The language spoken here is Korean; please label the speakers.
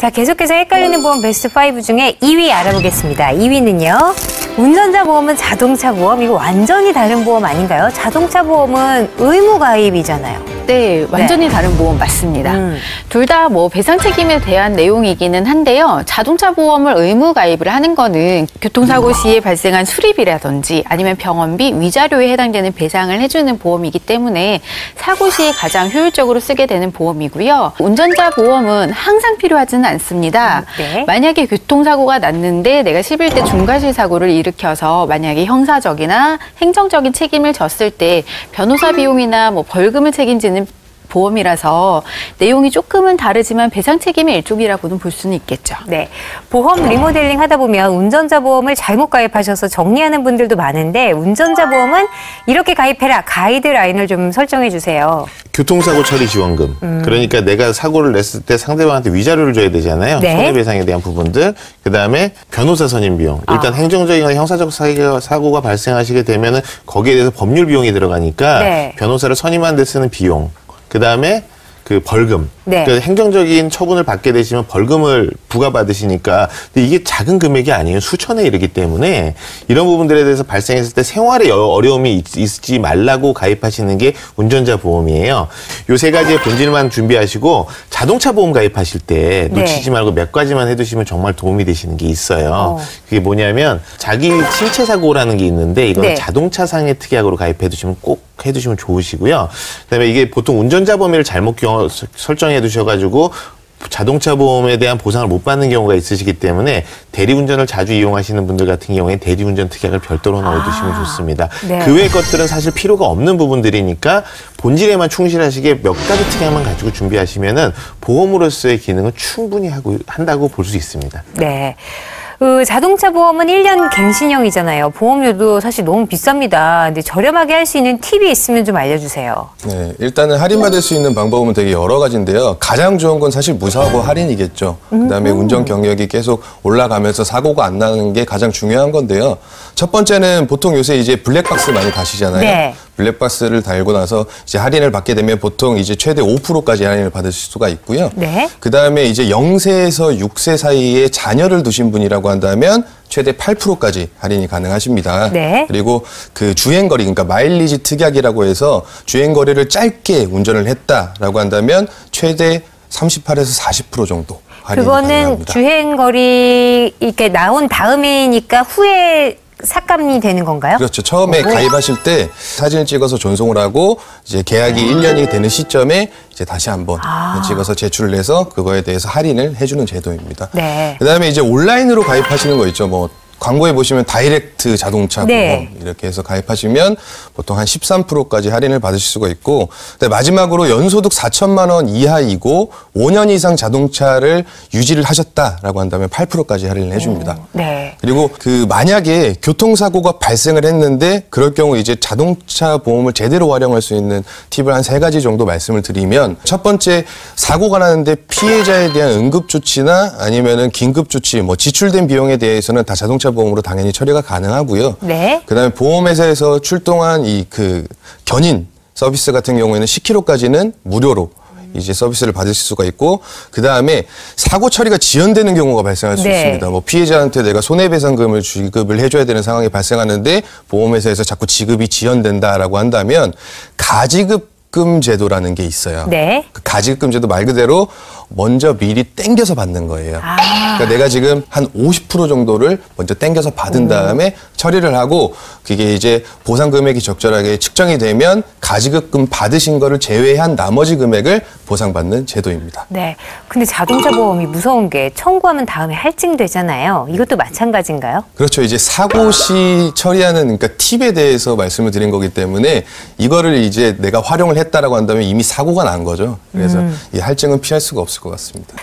Speaker 1: 자, 계속해서 헷갈리는 보험 베스트 5 중에 2위 알아보겠습니다. 2위는요. 운전자 보험은 자동차 보험, 이거 완전히 다른 보험 아닌가요? 자동차 보험은 의무 가입이잖아요.
Speaker 2: 네, 완전히 다른 보험 맞습니다. 둘 다 뭐 배상 책임에 대한 내용이기는 한데요. 자동차 보험을 의무 가입을 하는 거는 교통사고 시에 발생한 수리비라든지 아니면 병원비, 위자료에 해당되는 배상을 해주는 보험이기 때문에 사고 시에 가장 효율적으로 쓰게 되는 보험이고요. 운전자 보험은 항상 필요하지는 않습니다.
Speaker 1: 네.
Speaker 2: 만약에 교통사고가 났는데 내가 11대 중과실 사고를 일으켜서 만약에 형사적이나 행정적인 책임을 졌을 때 변호사 비용이나 뭐 벌금을 책임지는 보험이라서 내용이 조금은 다르지만 배상 책임의 일종이라고는 볼 수는 있겠죠.
Speaker 1: 네, 보험 리모델링 하다 보면 운전자 보험을 잘못 가입하셔서 정리하는 분들도 많은데 운전자 보험은 이렇게 가입해라 가이드라인을 좀 설정해 주세요.
Speaker 3: 교통사고 처리 지원금. 그러니까 내가 사고를 냈을 때 상대방한테 위자료를 줘야 되잖아요.
Speaker 1: 네.
Speaker 3: 손해배상에 대한 부분들. 그다음에 변호사 선임 비용. 일단 행정적이나 형사적 사고가 발생하시게 되면은 거기에 대해서 법률 비용이 들어가니까
Speaker 1: 네.
Speaker 3: 변호사를 선임하는 데 쓰는 비용. 그다음에 그 벌금.
Speaker 1: 네.
Speaker 3: 그러니까 행정적인 처분을 받게 되시면 벌금을 부과받으시니까 근데 이게 작은 금액이 아니에요. 수천에 이르기 때문에 이런 부분들에 대해서 발생했을 때 생활에 어려움이 있지 말라고 가입하시는 게 운전자 보험이에요. 요 세 가지의 본질만 준비하시고 자동차 보험 가입하실 때 놓치지 말고 몇 가지만 해두시면 정말 도움이 되시는 게 있어요. 그게 뭐냐면 자기 신체 사고라는 게 있는데 이거는
Speaker 1: 네.
Speaker 3: 자동차상해 특약으로 가입해 두시면 꼭 해두시면 좋으시고요. 그다음에 이게 보통 운전자 범위를 잘못 설정해 두셔가지고 자동차 보험에 대한 보상을 못 받는 경우가 있으시기 때문에 대리운전을 자주 이용하시는 분들 같은 경우에 대리운전 특약을 별도로 넣어두시면 좋습니다.
Speaker 1: 네.
Speaker 3: 그 외의 것들은 사실 필요가 없는 부분들이니까 본질에만 충실하시게 몇 가지 특약만 가지고 준비하시면은 보험으로서의 기능은 충분히 한다고 볼 수 있습니다.
Speaker 1: 네. 자동차 보험은 1년 갱신형이잖아요. 보험료도 사실 너무 비쌉니다. 근데 저렴하게 할 수 있는 팁이 있으면 좀 알려주세요.
Speaker 4: 네, 일단은 할인받을 수 있는 방법은 되게 여러 가지인데요. 가장 좋은 건 사실 무사고 할인이겠죠. 그다음에 운전 경력이 계속 올라가면서 사고가 안 나는 게 가장 중요한 건데요. 첫 번째는 보통 요새 이제 블랙박스 많이 다시잖아요.
Speaker 1: 네.
Speaker 4: 블랙박스를 달고 나서 이제 할인을 받게 되면 보통 이제 최대 5%까지 할인을 받으실 수가 있고요.
Speaker 1: 네.
Speaker 4: 그다음에 이제 0세에서 6세 사이에 자녀를 두신 분이라고 한다면 최대 8%까지 할인이 가능하십니다.
Speaker 1: 네.
Speaker 4: 그리고 그 주행거리, 그러니까 마일리지 특약이라고 해서 주행거리를 짧게 운전을 했다라고 한다면 최대 38에서 40% 정도 할인이
Speaker 1: 그거는
Speaker 4: 가능합니다.
Speaker 1: 주행거리 이렇게 나온 다음이니까 후에 삭감이 되는 건가요?
Speaker 4: 그렇죠. 처음에 가입하실 때 사진을 찍어서 전송을 하고 이제 계약이 1년이 되는 시점에 이제 다시 한번 찍어서 제출을 해서 그거에 대해서 할인을 해주는 제도입니다.
Speaker 1: 네.
Speaker 4: 그다음에 이제 온라인으로 가입하시는 거 있죠. 뭐 광고에 보시면 다이렉트 자동차
Speaker 1: 네.
Speaker 4: 보험 이렇게 해서 가입하시면 보통 한 13%까지 할인을 받으실 수가 있고, 마지막으로 연소득 4천만 원 이하이고 5년 이상 자동차를 유지를 하셨다라고 한다면 8%까지 할인을 해줍니다.
Speaker 1: 네.
Speaker 4: 그리고 그 만약에 교통사고가 발생을 했는데 그럴 경우 이제 자동차 보험을 제대로 활용할 수 있는 팁을 한 3가지 정도 말씀을 드리면, 첫 번째, 사고가 나는데 피해자에 대한 응급조치나 아니면은 긴급조치, 뭐 지출된 비용에 대해서는 다 자동차 보험으로 당연히 처리가 가능하고요.
Speaker 1: 네.
Speaker 4: 그다음에 보험회사에서 출동한 이 그 견인 서비스 같은 경우에는 10km까지는 무료로 이제 서비스를 받으실 수가 있고, 그 다음에 사고 처리가 지연되는 경우가 발생할 수
Speaker 1: 네.
Speaker 4: 있습니다. 뭐 피해자한테 내가 손해배상금을 지급을 해줘야 되는 상황이 발생하는데 보험회사에서 자꾸 지급이 지연된다라고 한다면 가지급금 제도라는 게 있어요.
Speaker 1: 네.
Speaker 4: 그 가지급금 제도 말 그대로 먼저 미리 땡겨서 받는 거예요. 그러니까 내가 지금 한 50% 정도를 먼저 땡겨서 받은 다음에 처리를 하고, 그게 이제 보상 금액이 적절하게 측정이 되면 가지급금 받으신 거를 제외한 나머지 금액을 보상받는 제도입니다.
Speaker 1: 네. 근데 자동차 보험이 무서운 게 청구하면 다음에 할증되잖아요. 이것도 마찬가지인가요?
Speaker 4: 그렇죠. 이제 사고 시 처리하는, 그러니까 팁에 대해서 말씀을 드린 거기 때문에 이거를 이제 내가 활용을 했다라고 한다면 이미 사고가 난 거죠. 그래서 이 할증은 피할 수가 없을 것 같습니다.